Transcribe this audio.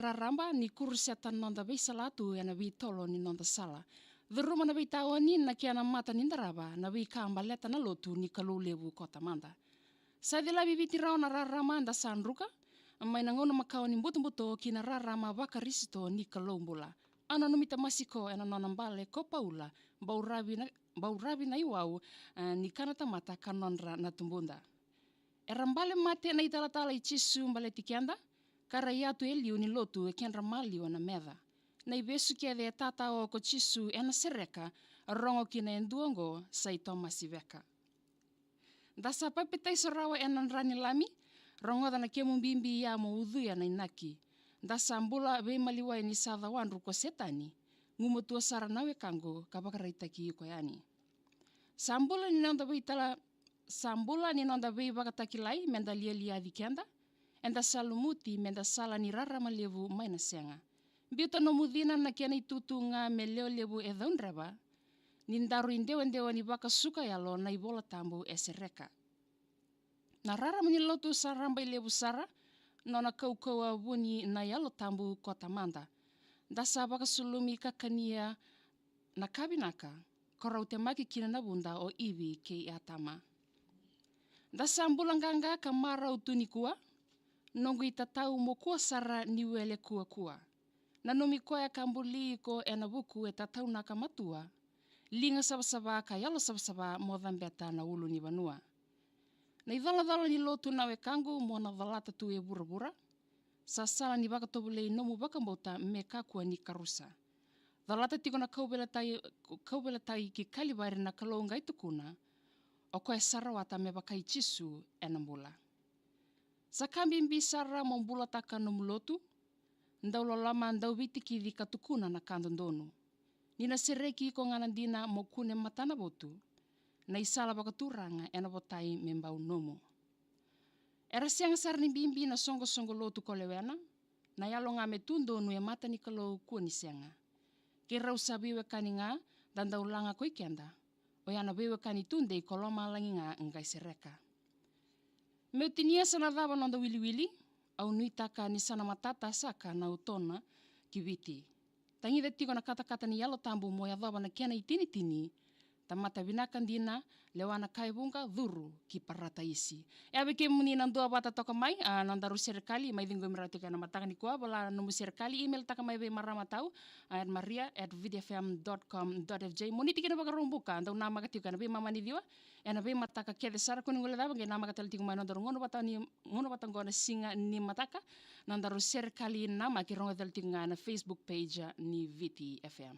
Raramba ni kursi atanonda be salatu ya nabi tolo ni nonda sala. Dhuruma nabi tawani na kiana mata nindaraba nabi kamba leta na lotu ni kalulevu kota manda. Sadila bibiti raona rarama nda sanruka. Mai nangona makao ni mbuto kina rarama wakarisito ni kalombula. Ana numita masiko ena nona mbale ko paula baurabi na iwau ni kanata mata kanonra na tumbunda. Erambale mate na italatala ichisu mbale tikianda. Kara iatu eliu ni lotu e kenra maliu na medha. Na ibesu kia de tata o ko chisu ena sereka rongo kina enduongo sa itoma siveka. Dasa papitai sorawa ena rani lami, rongo dana kemu bimbi ya mo udhuya na inaki. Dasa ambula be maliwa ni sadha wanru ko setani, ngumutua sara nawe kango kabakaraita ki yuko yani. Sambula ni nonda be bakatakilai menda lia vikenda. Enda salumuti menda sala ni rara malevu maina senga. Biuta no mudina na kiana itutu nga me leo levu e dhaunreba. Nindaru indewa ni baka suka yalo na ibola tambu e sereka. Na rara manilotu saramba levu sara. Nona kau abuni na yalo tambu kota manda. Dasa baka sulumi kakania na kabinaka. Korau te maki kina na bunda o iwi ke atama. Dasa ambulanganga kamara utunikua. Nongu itatau mo kua sara niwele kua. Nanomi koe kambuli ko enabuku e tatau nakamatua. Linga sabasaba ka yalo sabasaba mo dhambeta na ulu ni vanua. Na idhala ni lotu nawe kangu mo na dhalata tu e bura. Sasala ni baka tobulei nomu baka mbota me kakua ni karusa. Dhalata tiko na kaubeletai ki kalibari na kalonga itukuna. O koe sarawata me baka ichisu enambula. Sa kambi mbisara mombula taka no mulotu, ndau lolama ndau vitiki di katukuna na kandondonu. Nina sereki ko nganandina mo kune matana botu, na isala bakaturanga ena botai membau nomo. Era siang sarni bimbi na songo lotu kolewena, na yalo nga metundonu e mata ni kalau kuni sianga. Kira usabiwe kaninga dan dau langa ko ikenda, o yana bewe kanitunde koloma langi nga ngai sereka. Meutinia sana dhaba nonda wili, au nuitaka ni sana matata saka na utona kiviti. Tangida tiko na kata ni yalo tambu moya dhaba na kiana itini, tamata binakan dina lewana kaibunga dhuru ki parata isi. Ebe ke muni nandua bata toka mai, nandaru serikali, mai dinggo meratu kana mataka ni kuwa, bala nomu serikali, email taka mai be marama tau, maria@vidfm.com.fj. Muni tikina baka rumbuka, andau nama katiu kana be mama ni diwa, ena be mataka kia desara kuni ngule daba, nge nama katil tiku mai nandaru ngono bata ngona singa ni mataka, nandaru serikali nama ki rongo tel tiku ngana Facebook page ni VTFM.